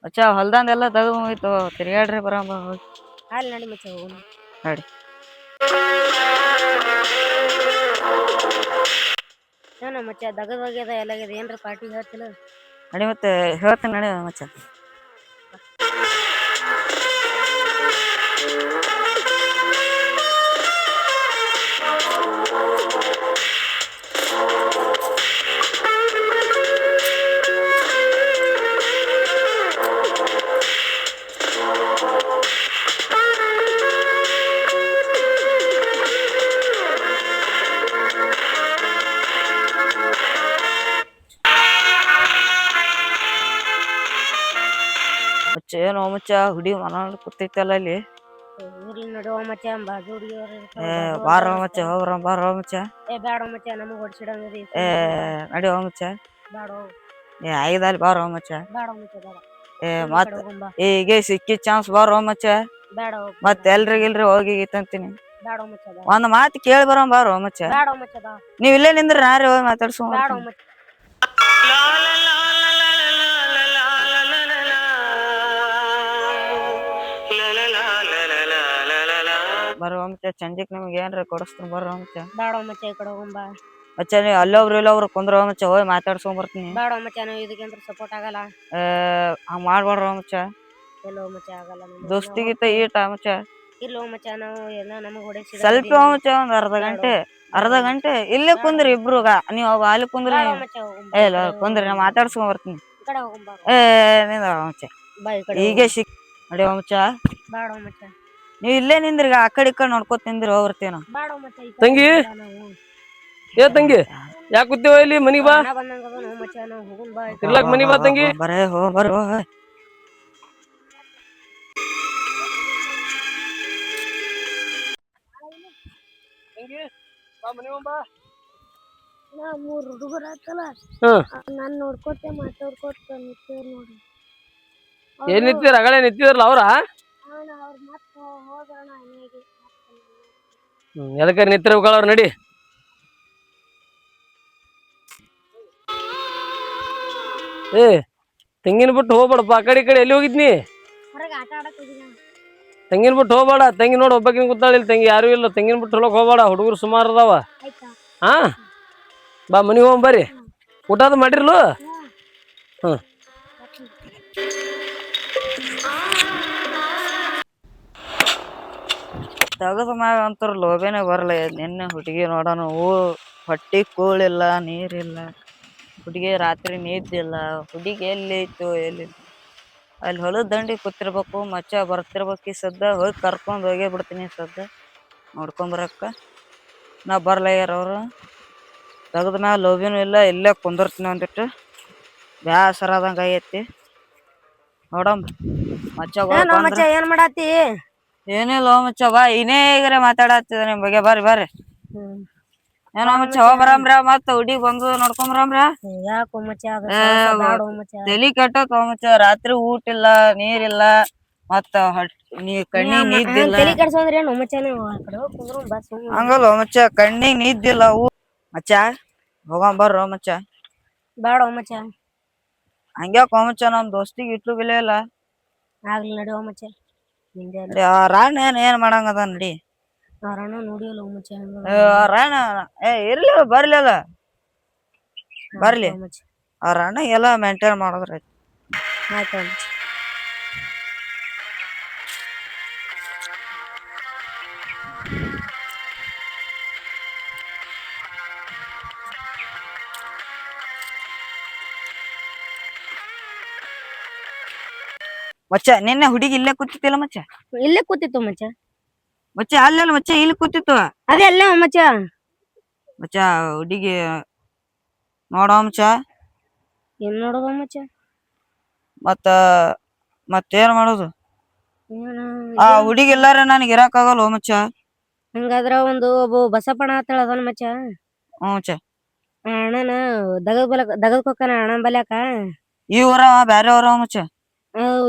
ಮಚ್ಚ ಹೊಲ್ದಂದೆಲ್ಲ ತಗದು ಹೋಯ್ತು ತಿರ್ಗಾಡ್ರಿ ಬರಂಬ ಹೋಗಿ ಅಲ್ಲಿ ನಡಿ ಮಚ್ಚ ಹೋಗೋಣ ನಡಿ ಏನೋ ಮಚ್ಚ ದಗದಾಗ್ಯದ ಎಲ್ಲಾಗ್ಯದ ಏನ್ರ ಪಾರ್ಟಿ ಹೇಳ್ತಿಲ್ಲ ನಡಿ ಮತ್ತೆ ಹೇಳ್ತೀನಿ ನಡಿ ಮಚ್ಚ ಮಚ್ಚ ಏನೋ ಮಚ್ಚ ಹುಡಿ ಮನ ಕೂತೈತಲ್ಲ ಅಲ್ಲಿ ಇರ್ಲಿ ನಡುವ ಮಚ್ಚ ಬಾಜು ಹುಡುಗಿಯವ್ರ ಬಾರೋ ಮಚ್ಚ ಹೋಗ್ರ ಬಾರೋ ಮಚ್ಚ ಬ್ಯಾಡ ಮಚ್ಚ ನಮಗ್ ಹೊಡ್ಸಿಡಂಗದಿ ನಡಿ ಹೋಗ್ ಮಚ್ಚ ಬ್ಯಾಡ ಐದಲ್ಲಿ ಬಾರೋ ಮಚ್ಚ ಬ್ಯಾಡ ಮಚ್ಚ ಬ್ಯಾಡ ಮತ್ ಈಗ ಸಿಕ್ಕಿ ಚಾನ್ಸ್ ಬಾರೋ ಮಚ್ಚ ಬ್ಯಾಡ ಮತ್ ಎಲ್ರಿಗಿಲ್ರಿ ಹೋಗಿತ್ತಂತೀನಿ ಬ್ಯಾಡ ಮಚ್ಚ ಒಂದ್ ಮಾತು ಕೇಳಿ ಬರೋ ಬಾರೋ ಮಚ್ಚ ಬ್ಯಾಡ ಮಚ್ಚ ನೀವ್ ಇಲ್ಲೇ ನಿಂದ್ರ ನಾರೇ ಹೋಗಿ ಮಾತಾಡ್ಸೋ ಬ್ಯಾಡ ಮಚ್ಚ ಬರೋ ಮಚ್ಚ ಸಂಜೆಕ್ ನಿಮ್ಗೆ ಏನ್ರ ಕೊಡಸ್ತೀನಿ ಬರೋ ಮಚ್ಚ ಬ್ಯಾಡ ಮಚ್ಚ ಈ ಕಡೆ ಹೋಗಂಬ ಮಚ್ಚ ನೀವ್ ಅಲ್ಲೊಬ್ರು ಇಲ್ಲೊಬ್ರು ಕುಂದ್ರ ಮಚ್ಚ ಹೋಗಿ ಮಾತಾಡ್ಸ್ಕೊಂಡ್ ಬರ್ತೀನಿ ಬ್ಯಾಡ ಮಚ್ಚ ನಾವ್ ಇದಕ್ಕಂತ ಸಪೋರ್ಟ್ ಆಗಲ್ಲ ಹಂಗ ಮಾಡ್ಬಾರ್ರ ಮಚ್ಚ ಎಲ್ಲೋ ಮಚ್ಚ ಆಗಲ್ಲ ದೋಸ್ತಿಗಿತ್ತ ಈಟ ಮಚ್ಚ ಇಲ್ಲೋ ಮಚ್ಚ ನಾವು ಎಲ್ಲ ನಮಗ್ ಹೊಡೆಸಿದ ಸ್ವಲ್ಪ ಮಚ್ಚ ಒಂದ್ ಅರ್ಧ ಗಂಟೆ ಇಲ್ಲೇ ಕುಂದ್ರಿ ಇಬ್ರುಗ ನೀವ್ ಅಲ್ಲಿ ಕುಂದ್ರಿ ಇಲ್ಲ ಕುಂದ್ರಿ ನಾ ಮಾತಾಡ್ಸ್ಕೊಂಡ್ ಬರ್ತೀನಿ ಮಚ್ಚ ಈಗ ಸಿಕ್ ನಡಿ ಮಚ್ಚ ಬ್ಯಾಡ ಮಚ್ಚ ನೀವ್ ಇಲ್ಲೇ ನಿಂದ್ರಿಗ ಆ ಕಡೆ ಈ ಕಡೆ ನೋಡ್ಕೋತ ನಿಂದ್ರಿ ಹೋಗ್ಬರ್ತೇನ ತಂಗಿ ಏ ತಂಗಿ ಯಾಕೆ ಕೂತೀವ ಇಲ್ಲಿ ಮನಿಗ್ ಬಾ ಇರ್ಲಾಕ್ ಮನಿಗ್ ಬಾ ತಂಗಿ ಬರೇ ಹೋ ಬರೋ ಮೂರ್ ಹುಡುಗರ ಆತಲ್ಲ ನಾನ್ ನೋಡ್ಕೋತೆ ಮಾತಾಡ್ಕೋತ ನಿಂತೇವ್ ನೋಡಿ ಏನ್ ನಿಂತಿದ್ರ ಅಗಳೇ ನಿಂತಿದ್ರಲ್ಲ ಅವ್ರ ಎದಕ್ಕ ನಿಂತಿರ್ಬೇಕಳ ಅವ್ರ ನಡಿ ಏ ತೆಂಗಿನ ಬಿಟ್ಟು ಹೋಗ್ಬೇಡಪ್ಪ ಆ ಕಡೆ ಈ ಕಡೆ ಎಲ್ಲಿ ಹೋಗಿದ್ನಿ ತೆಂಗಿನ ಬಿಟ್ಟು ಹೋಗ್ಬೇಡ ತಂಗಿ ನೋಡ್ ಒಬ್ಬಕಿನ ಕೂತಾಳಿಲ್ಲ ತಂಗಿ ಯಾರು ಇಲ್ಲ ತೆಂಗಿನ ಬಿಟ್ಟು ಹೊಲಕ್ ಹೋಗ್ಬೇಡ ಹುಡುಗರು ಸುಮಾರು ಅದಾವ ಹಾ ಬಾ ಮನಿಗ್ ಹೋಗ್ ಬರ್ರಿ ಊಟದ ಮಾಡಿರ್ಲು ತಗದ ಮ್ಯಾಗ ಅಂತರ ಲೋಬೇನೆ ಬರಲ್ಲ ನಿನ್ನೆ ಹುಡುಗಿ ನೋಡೋಣ ಹೊಟ್ಟಿ ಕೂಳಿಲ್ಲ ನೀರಿಲ್ಲ ಹುಡುಗಿ ರಾತ್ರಿ ನಿದ್ದಿಲ್ಲ ಹುಡುಗಿ ಎಲ್ಲಿ ಐತು ಎಲ್ಲಿ ಅಲ್ಲಿ ಹೊಲದ ದಂಡಿ ಕೂತಿರ್ಬೇಕು ಮಚ್ಚ ಬರ್ತಿರ್ಬೇಕು ಈ ಸದ್ದ ಹೋಗಿ ಕರ್ಕೊಂಡ್ ಹೋಗೇ ಬಿಡ್ತೀನಿ ಸದ್ದ ನೋಡ್ಕೊಂಬರಕ್ಕ ನಾ ಬರ್ಲಾಗ್ಯಾರ ಅವ್ರು ತಗದ ಮ್ಯಾಲ ಲೋಬಿನೂ ಇಲ್ಲ ಇಲ್ಲೇ ಕುಂದಿರ್ತೀನಿ ಒಂದಿಟ್ಟು ಬ್ಯಾಸರ ಆದಂಗ ಆಗೈತಿ ನೋಡಮ್ ಮಚ್ಚ ಏನ್ ಮಾಡಾತಿ ಏನಿಲ್ಲ ಮಚ್ಚ ಬಾ ಇನ್ನೇ ಈಗರೆ ಮಾತಾಡತ್ತಿದ ನಿಮ್ ಬಗ್ಗೆ ಬರ್ರಿ ಏನೋ ಮಚ್ಚ ಬರಮ್ರ ಮತ್ತ ಹುಡುಗಿ ಬಂದು ನೋಡ್ಕೊಂಬರಮ್ರ ಯಾಕೋ ಮಚ್ಚ ತಲಿ ಕೆಟ್ಟತ್ ಮಚ್ಚ ರಾತ್ರಿ ಊಟ ಇಲ್ಲ ನೀರಿಲ್ಲ ಮತ್ತ ಕಣ್ಣಿಗ್ ನಿದ್ದಿಲ್ಲ ಹಂಗಲ್ಲ ಮಚ್ಚ ಕಣ್ಣಿಗ್ ನಿದ್ದಿಲ್ಲ ಮಚ್ಚ ಹೋಗಂಬರ್ರೋ ಮಚ್ಚ ಬ್ಯಾಡ ಮಚ್ಚ ಹಂಗ್ಯಾಕೋ ಮಚ್ಚ ನಮ್ ದೋಸ್ತಿಗೆ ಇಟ್ಟು ಬೆಲೆ ಇಲ್ಲ ಆಗ್ಲಿ ನಡಿಯೋ ಮಚ್ಚ ರಾಣ ಏನ್ ಮಾಡಂಗದ ನಡಿ ರಾಣ ಇರ್ಲಿ ಬರ್ಲಿಲ್ಲ ಬರ್ಲಿ ಅವ್ರ ಅಣ್ಣ ಎಲ್ಲ ಮೇಂಟೈನ್ ಮಾಡಿದ್ರ ಆಯ್ತು ಮಚ್ಚ ನಿನ್ನೆ ಹುಡುಗಿ ಇಲ್ಲೇ ಕೂತಿತ್ತಿಲ್ಲ ಮಚ್ಚ ಇಲ್ಲೇ ಕೂತಿತ್ತು ಮಚ್ಚ ಮಚ್ಚ ಅಲ್ಲೆಲ್ಲ ಮಚ್ಚ ಇಲ್ಲಿ ಕೂತಿತ್ತು ಅದೇ ಅಲ್ಲ ಮಚ್ಚ ಮಚ್ಚ ಹುಡುಗಿ ನೋಡ ಮಚ್ಚ ಏನ್ ನೋಡೋದ ಮಚ್ಚ ಮತ್ತೇನ್ ಮಾಡೋದು ಆ ಹುಡುಗಿ ಇಲ್ಲಾರ ನನಗೆ ಇರಾಕ್ ಆಗಲ್ಲ ಮಚ್ಚ ಹಂಗಾದ್ರ ಒಂದು ಒಬ್ಬ ಬಸಪ್ಪಣ ಆತಳ ಅದನ್ ಮಚ್ಚ ಮಚ್ಚ ಅಣ್ಣನ ದಗದ್ಕೊಕ್ಕನ ಅಣ್ಣನ ಬಲ್ಯಾಕ ಈ ಊರ ಬ್ಯಾರೆ ಊರ ಮಚ್ಚ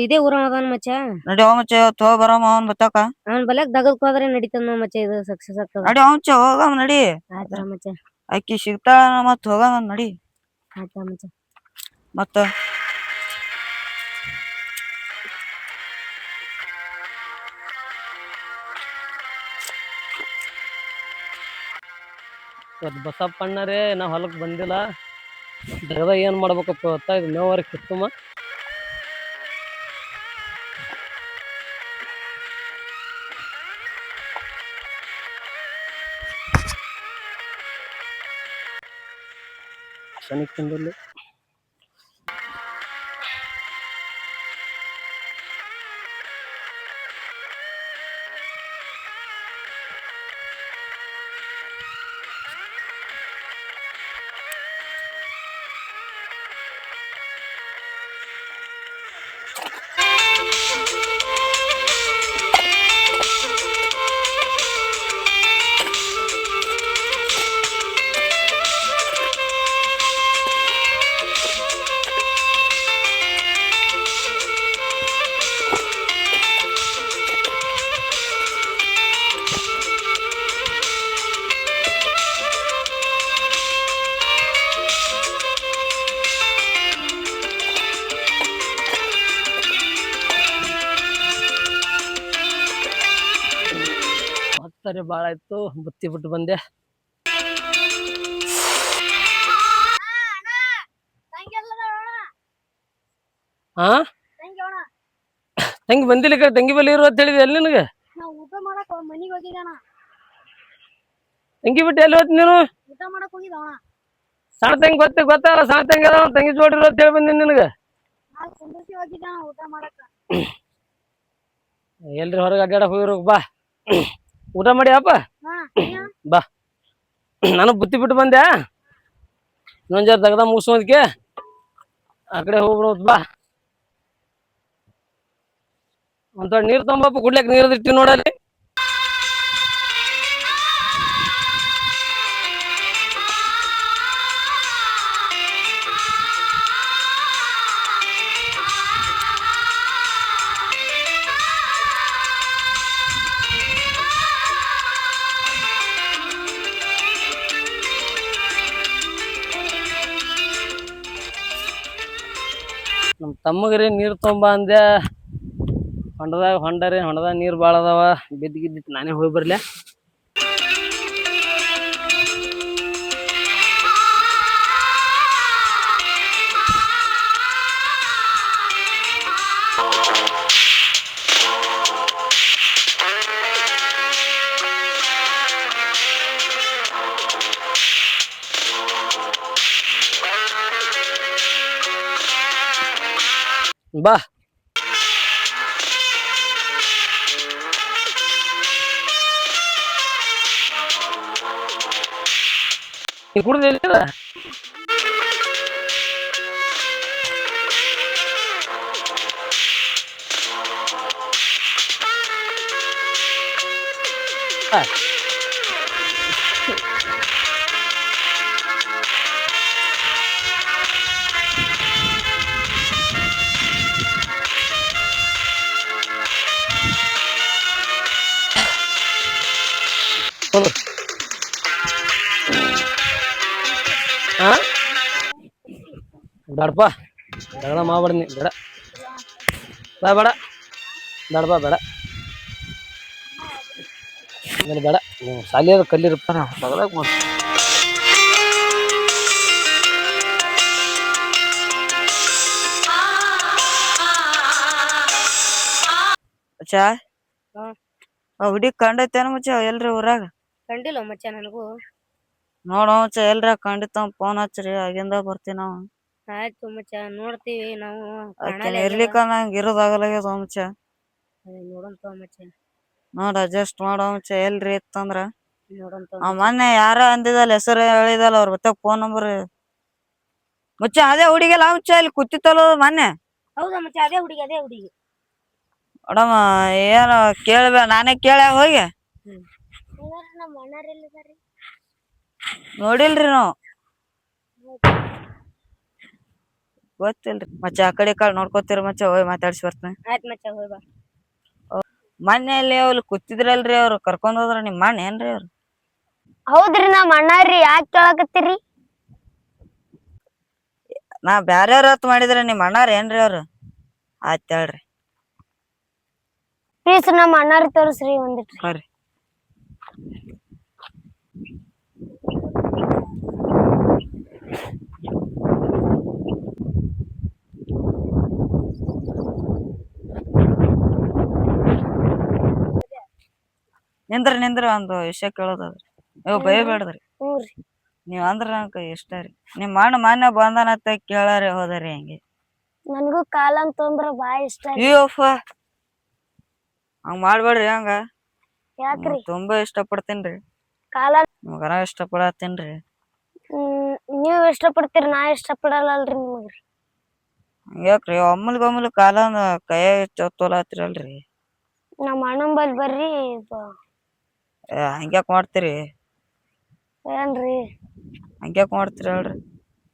ಇದೇ ಊರ ಅದನ್ ಮಚ್ಚ ನಡಿ ಮಚ್ಚ ಇವತ್ತು ಹೋಗಿ ಬರಮ ಅವನ್ ಬತ್ತಾಕ ಅವನ್ ಬಲ್ಯಾಕ ದಗದ್ಕ ಹೋದ್ರೆ ನಡಿತದ ಮಚ್ಚ ಇದು ಸಕ್ಸಸ್ ಆಗ್ತದ ನಡಿ ಮಚ್ಚ ಹೋಗಮ್ ನಡಿ ಆಯ್ತಾ ಮಚ್ಚ ಅಕ್ಕಿ ಸಿಗ್ತಾಳ ಮತ್ ಹೋಗಮ್ ನಡಿ ಆಯ್ತಾ ಮಚ್ಚ ಮತ್ತ ಇವತ್ತು ಬಸಪ್ಪಣ್ಣರೇ ನಾ ಹೊಲಕ್ಕೆ ಬಂದಿಲ್ಲ. ಜಗದ ಏನು ಮಾಡ್ಬೇಕಪ್ಪ ಗೊತ್ತಾಯ್ತು ಮೇವರ್ ಕಿತ್ತುಮ. ಶನಿಕ್ಕಿಂದಲ್ಲಿ ಸರಿ ಭಾಳ ಆಯ್ತು, ಬುತ್ತಿ ಬಿಟ್ಟು ಬಂದೆ. ಹಾ ತಂಗಿ ಬಂದಿಲ್ಲ ಕಡೆ, ತಂಗಿ ಬಲ್ಲಿ ಇರು ಅಂತ ಹೇಳಿದೆ. ಎಲ್ಲಿ ನಿನಗೆ ಊಟ ಮಾಡಕ್ ಮನಿಗ್ ಹೋಗಿದ್ದಾನ. ತಂಗಿ ಬಿಟ್ಟು ಎಲ್ಲಿ ಹೋದ್ ನೀನು? ಊಟ ಮಾಡಕ್ ಹೋಗಿದ್ದಾವ. ಸಣ್ಣ ತಂಗಿ ಗೊತ್ತಾಗಲ್ಲ, ಸಣ್ಣ ತಂಗಿ ಅದಾವ, ತಂಗಿ ಜೋಡಿರು ಅಂತ ಹೇಳಿ ಬಂದಿನಿ ನಿನಗೆ. ಕುಂದ್ರಿಸಿ ಹೋಗಿದ್ದಾನ ಊಟ ಮಾಡಕ್ಕ. ಎಲ್ರಿ ಹೊರಗೆ ಅಡ್ಡಾಡಕ್ ಹೋಗಿರು. ಬಾ ಊಟ ಮಾಡಿ ಅಪ್ಪ. ಬಾ ನಾನು ಬುತ್ತಿ ಬಿಟ್ಟು ಬಂದೆ. ಇನ್ನೊಂದ್ ಜರ ತೆಗ್ದ ಮುಗಿಸೋದಕ್ಕೆ ಆ ಕಡೆ ಹೋಗ್ಬಿಡೋದು. ಬಾ ಒಂದ್ ನೀರು ತೊಂಬಪ್ಪ, ಕುಡ್ಲಿಕ್ಕೆ ನೀರು ಇಟ್ಟಿ ನೋಡಲ್ಲಿ. ನಮ್ಮ ತಮ್ಮಗ್ರಿ ನೀರು ತೊಂಬ ಅಂದೆ. ಹೊಂಡದಾಗ ನೀರು ಭಾಳ ಅದಾವ. ಬಿದ್ದಿತ್ತು, ನಾನೇ ಹೋಗಿ ಬರ್ಲೆ. ಬಾ ನೀ ಕುಡ್ದಿಲ್ಲ? ಬೇಡಪ್ಪ, ಜಗಳ ಮಾಡ್ಬೇಡ ನೀ. ಬೇಡ ಬಾ, ಬೇಡ ಬೇಡಪ್ಪ, ಬೇಡ ಬೇಡ. ನೀವು ಸಾಲಿಯಾದ ಕಲ್ಲಿರಪ್ಪ, ನಾ ತಗದಾಗ ಮಾಡಿ. ಮಚ್ಚ ಹುಡುಗಿ ಕಂಡೈತೇನ ಮಚ್ಚ ಎಲ್ರಿ ಊರಾಗ? ಕಂಡಿಲ್ಲ ಮಚ್ಚ ನನಗೂ. ನೋಡ ಮಚ್ಚ ಎಲ್ರ ಕಂಡಿತ್ತ ಫೋನ್ ಹಚ್ಚ್ರಿ, ಆಗಿಂದ ಬರ್ತೀವಿ ನಾವು. ಆಯ್ತು ಮಚ್ಚ, ನೋಡ್ತೀವಿ ನಾವು. ಇರ್ಲಿಕ್ಕ ನಂಗೆ ಇರೋದಾಗಲಾಗ್ಯದ ಮಚ್ಚ. ನೋಡಂತ ಮಚ್ಚ, ನೋಡ ಅಡ್ಜಸ್ಟ್ ಮಾಡೋ ಮಚ್ಚ. ಎಲ್ರಿ ಇತ್ತಂದ್ರ ನೋಡಂತ. ಮೊನ್ನೆ ಯಾರ ಅಂದಿದಲ್ಲ, ಹೆಸರು ಹೇಳಿದಲ್ಲ, ಅವ್ರ ಮತ್ತೆ ಫೋನ್ ನಂಬರ್ ಮುಚ್ಚ. ಅದೇ ಹುಡುಗಿಲ್ಲ ಮುಚ್ಚ, ಇಲ್ಲಿ ಕೂತಿತ್ತಲ್ಲ ಮೊನ್ನೆ. ಹೌದಾ ಮಚ್ಚ, ಅದೇ ಹುಡುಗಿ. ಮೇಡಮ್ ಏನು ಕೇಳ್ಬೇ, ನಾನೇ ಕೇಳ ಹೋಗಿ. ನೋಡಿಲ್ರಿ ನಾವು, ಗೊತ್ತಿಲ್ರಿ ಮಚ್ಚ. ಆ ಕಡೆ ನೋಡ್ಕೋತೀರ ಮಚ್ಚ, ಹೋಗಿ ಮಾತಾಡ್ಸಿ ಬರ್ತೀನಿ. ಆಯ್ತು ಮಚ್ಚ, ಹೋಗಿ ಬಾ. ಮೊನ್ನೆಯಲ್ಲಿ ಅವ್ರು ಕೂತಿದ್ರಲ್ರಿ, ಅವ್ರು ಕರ್ಕೊಂಡ್ ಹೋದ್ರ ನಿಮ್ಮ ಅಣ್ಣ ಏನ್ರಿ ಅವ್ರು? ಹೌದ್ರಿ, ನಮ್ಮ ಅಣ್ಣಾರ್ರಿ. ಯಾಕೆ ಕೇಳಕತ್ತೀರಿ? ನಾ ಬ್ಯಾರ್ಯಾರ ಹೊತ್ತು ಮಾಡಿದ್ರ ನಿಮ್ಮ ಅಣ್ಣಾರ ಏನ್ರಿ ಅವ್ರು? ಆಯ್ತು ಹೇಳ್ರಿ. ಪ್ಲೀಸ್ ನಮ್ಮ ಅಣ್ಣಾರಿ ತೋರಿಸ್ರಿ ಒಂದಿಟ್ರಿ. ಬರ್ರಿ. ನಿಂದ್ರ ಒಂದು ವಿಷಯ ಕೇಳೋದದ್ರಿ ನೀವು ಭಯಬೇಡ್ದ್ರಿ ಹ್ಞೂ ರೀ. ನೀವ್ ಅಂದ್ರ ನಂಗೆ ಇಷ್ಟ ರೀ ನಿಮ್ ಅಣ್ಣ ಮಾನ್ಯ ಬಂದನತ್ತ ಕೇಳಾರಿ ಹೋದರಿ ಹಂಗೆ ನನಗೂ ಕಾಲ ಅಂತಂದ್ರ ಬಾಳ ಇಷ್ಟ ರೀ. ಅಯ್ಯೋಪ್ಪ ಹಂಗ ಮಾಡ್ಬೇಡ್ರಿ ಹಂಗ ಯಾಕ್ರಿ? ತುಂಬಾ ಇಷ್ಟ ಪಡ್ತೇನ್ರಿ ಕಾಲ ನಿಮ್ಗನ ಇಷ್ಟ ಪಡತ್ತೇನ್ರಿ. ನೀವ್ ಇಷ್ಟ ಪಡ್ತೀರಿ, ನಾ ಇಷ್ಟ ಪಡಲ್ಲಲ್ರಿ ನಿಮಗ್ರಿ. ಯಾಕ್ರಿ ಒಮ್ಮಲ್ಗೊಮ್ಮಲ್ ಕಾಲ ಕೈ ತೊಲಾತಿರಲ್ರಿ. ನಮ್ಮ ಅಣ್ಣನ್ ಬಲ್ ಬರ್ರಿ. ಹಂಗ್ಯಾಕ್ ಮಾಡ್ತೀರಿ? ಏನ್ರಿ ಹಂಗ್ಯಾಕ್ ಮಾಡ್ತೀರಿ ಹೇಳ್ರಿ?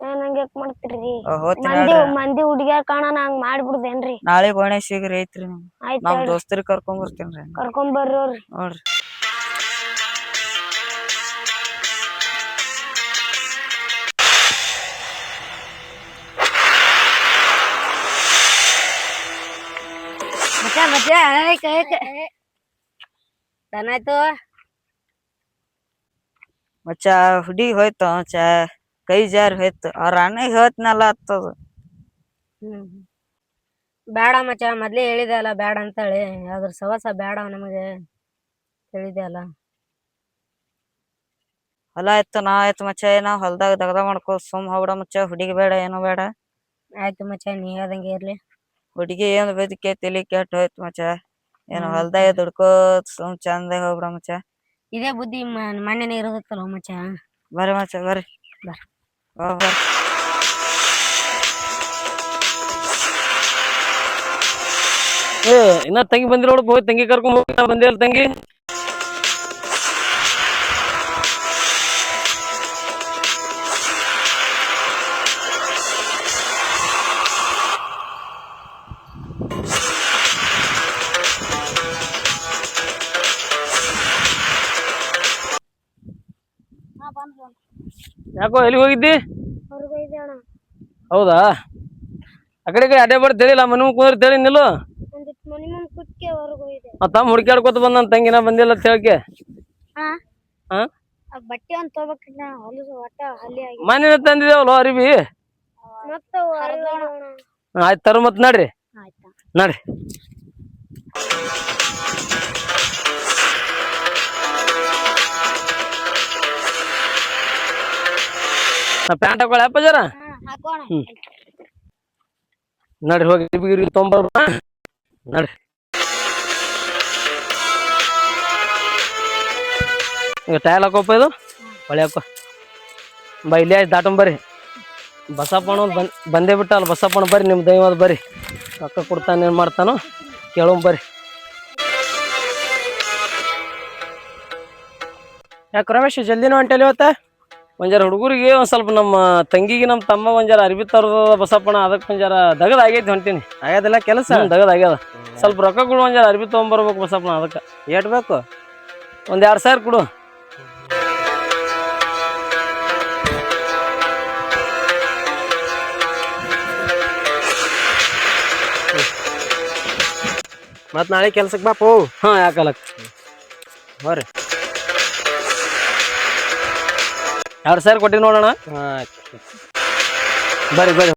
ಏನ್ ಹಂಗ್ಯಾಕ್ ಮಾಡ್ತೀರಿ? ಹೋಗ್ತೀನಿ ಮಂದಿ ಹೇಳ್ರಿ. ಮಂದಿ ಹುಡುಗ್ಯಾರ ಕಾಣನ ಹಂಗ್ ಮಾಡ್ಬಿಡುದೇನ್ರಿ? ನಾಳೆ ಗಣೇಶಿಗ್ರಿ ಐತ್ರಿ ಆಯ್ತ್ ನಮ್ ಹೇಳ್ರಿ. ದೋಸ್ತರಿಗೆ ಕರ್ಕೊಂಡ್ ಬರ್ತೀನ್ರಿ. ಕರ್ಕೊಂಡ್ ಬರ್ರಿ. ನೋಡ್ರಿ ಮಚ್ಚ ಹುಡುಗಿ ಹೋಯ್ತು ಮಚ್ಚ ಕೈ ಜಾರಿ ಹೋಯ್ತು ಅವ್ರ ಅಣ್ಣಗ್ ಹೇಳ್ತನಲ್ಲ ಹತ್ತದ. ಬೇಡ ಮಚ್ಚ, ಮೊದ್ಲೇ ಹೇಳಿದೆ ಅಲ್ಲ ಬೇಡ ಅಂತೇಳಿ. ಅದ್ರ ಸವಸ ಬೇಡ ನಮಗೆ ಹೇಳಿದೆ ಅಲ್ಲ. ಹೊಲ ಆಯ್ತು ನಾ ಆಯ್ತು ಮಚ್ಚ ಏನೋ ಹೊಲ್ದಾಗ ದಗದ ಮಾಡ್ಕೋ ಸುಮ್ ಹೋಗ್ಬಿಡ ಮಚ್ಚ. ಹುಡುಗಿ ಬೇಡ ಏನು ಬೇಡ. ಆಯ್ತು ಮಚ್ಚ, ನೀ ಹೇಳ್ದಂಗೆ ಇರ್ಲಿ. ಹುಡುಗಿ ಏನ್ ಬದುಕೆ ತಲಿ ಕೆಟ್ಟ ಹೋಯ್ತು ಮಚ್ಚ. ಏನು ಹೊಲ್ದಾಗ ದುಡ್ಕೋ ಸುಮ್ ಚಂದ ಹೋಗ್ಬಿಡ ಮಚ್ಚ. ಇದೇ ಬುದ್ಧಿ ಮಣ್ಣೆನೇ ಇರೋದತ್ತಲ್ಲ ಮಚ್ಚ. ಬರ್ರಿ ಮಚ್ಚ ಬರ್ರಿ. ಬರ್ರಿ ಇನ್ನ ತಂಗಿ ಬಂದಿಲ್ಲ ನೋಡಪ್ಪ, ಹೋಗಿ ತಂಗಿ ಕರ್ಕೊಂಡ್ ಹೋಗಿ. ಬಂದಿಲ್ಲ ತಂಗಿ. ಯಾಕೋ ಎಲ್ಲಿ ಹೋಗಿದ್ದಿ? ಹೊರಗೋಯ್ದೆ ಅಣ್ಣ. ಹೌದಾ, ಆ ಕಡೆ ಅಡ್ಡೆ ಬರ್ ತಿಳಿಲ್ಲ ಮನೆ ಕುಂದ್ರ ತಿಳಿ ನಿಲ್ಲು. ಒಂದಿಟ್ ಮನಿ ಮುಂದ್ ಕುಟ್ಕೆ ಹೊರಗೋಯ್ದೆ. ತಮ್ಮ ಹುಡುಕ್ಯಾಡ್ಕೊತ ಬಂದ ತಂಗಿನ ಬಂದಿಲ್ಲ ಹೇಳ್ಕೆ. ಬಟ್ಟೆ ಒಂದ್ ತಗೋಬೇಕಿಲ್ಲ ಹೊಲಸು ಒಟ್ಟ ಹಲ್ಲಿ ಆಗಿ. ಮನೆ ತಂದಿದೇವಲ್ಲ ಅರಿವಿ. ಮತ್ತ ಆಯ್ತು ತರ ಮತ್ ನಡ್ರಿ. ನಡ್ರಿ. ಪ್ಯಾಂಟ್ ಹಾಕೊಳ್ಳ ಅಪ್ಪ ಜರ. ನಡ್ರಿ ಹೋಗಿ ಗಿರಿ ತೊಂಬರ್ ನಡ್ರಿ. ಈಗ ಟೈಲ್ ಹಾಕೋಪ್ಪ, ಇದು ಹೊಳೆ ಹಾಕೋ ಬಾ. ಇಲ್ಲಿ ಆಯ್ತು ದಾಟಂಬರ್ರಿ. ಬಸಪ್ಪಣ್ಣ ಬಂದೇ ಬಿಟ್ಟಲ್ಲ. ಬಸಪ್ಪಣ್ಣ ಬರ್ರಿ, ನಿಮ್ ದೈವದ ಬರ್ರಿ. ರೊಕ್ಕ ಕೊಡ್ತಾನ ಏನ್ ಮಾಡ್ತಾನೋ ಕೇಳೋಮ್ ಬರ್ರಿ. ಯಾಕೆ ರಮೇಶ್ ಜಲ್ದಿನೂ ಹೊಂಟೇಲಿ ಇವತ್ತ? ಒಂದ್ ಜರ ಹುಡುಗರಿಗೆ ಒಂದ್ ಸ್ವಲ್ಪ ನಮ್ಮ ತಂಗಿಗೆ ನಮ್ಮ ತಮ್ಮ ಒಂದ್ ಜರ ಅರ್ಬಿ ತರದ ಬಸಪ್ಪಣ್ಣ. ಅದಕ್ಕೆ ಒಂದ್ ಜರ ದಗದ್ ಆಗೈತಿ ಹೊಂಟೀನಿ. ಆಗ್ಯದಿಲ್ಲ ಕೆಲಸ? ದಗದ್ ಆಗ್ಯದ. ಸ್ವಲ್ಪ ರೊಕ್ಕ ಕೊಡು, ಒಂದ್ ಜರ ಅರ್ಬಿ ತಗೊಂಬರ್ಬೇಕು ಬಸಪ್ಪಣ್ಣ. ಅದಕ್ಕೆ ಏಟ್ ಬೇಕು? ಒಂದ್ 2000 ಕೊಡು. ಮತ್ ನಾಳೆ ಕೆಲ್ಸಕ್ಕೆ ಬಾಪು. ಹಾ ಯಾಕಲ್ಲ ಬರ್ರಿ. 2000 ಕೊಟ್ಟಿವಿ ನೋಡೋಣ. ಹಾ ಬರ್ರಿ ಬರ್ರಿ.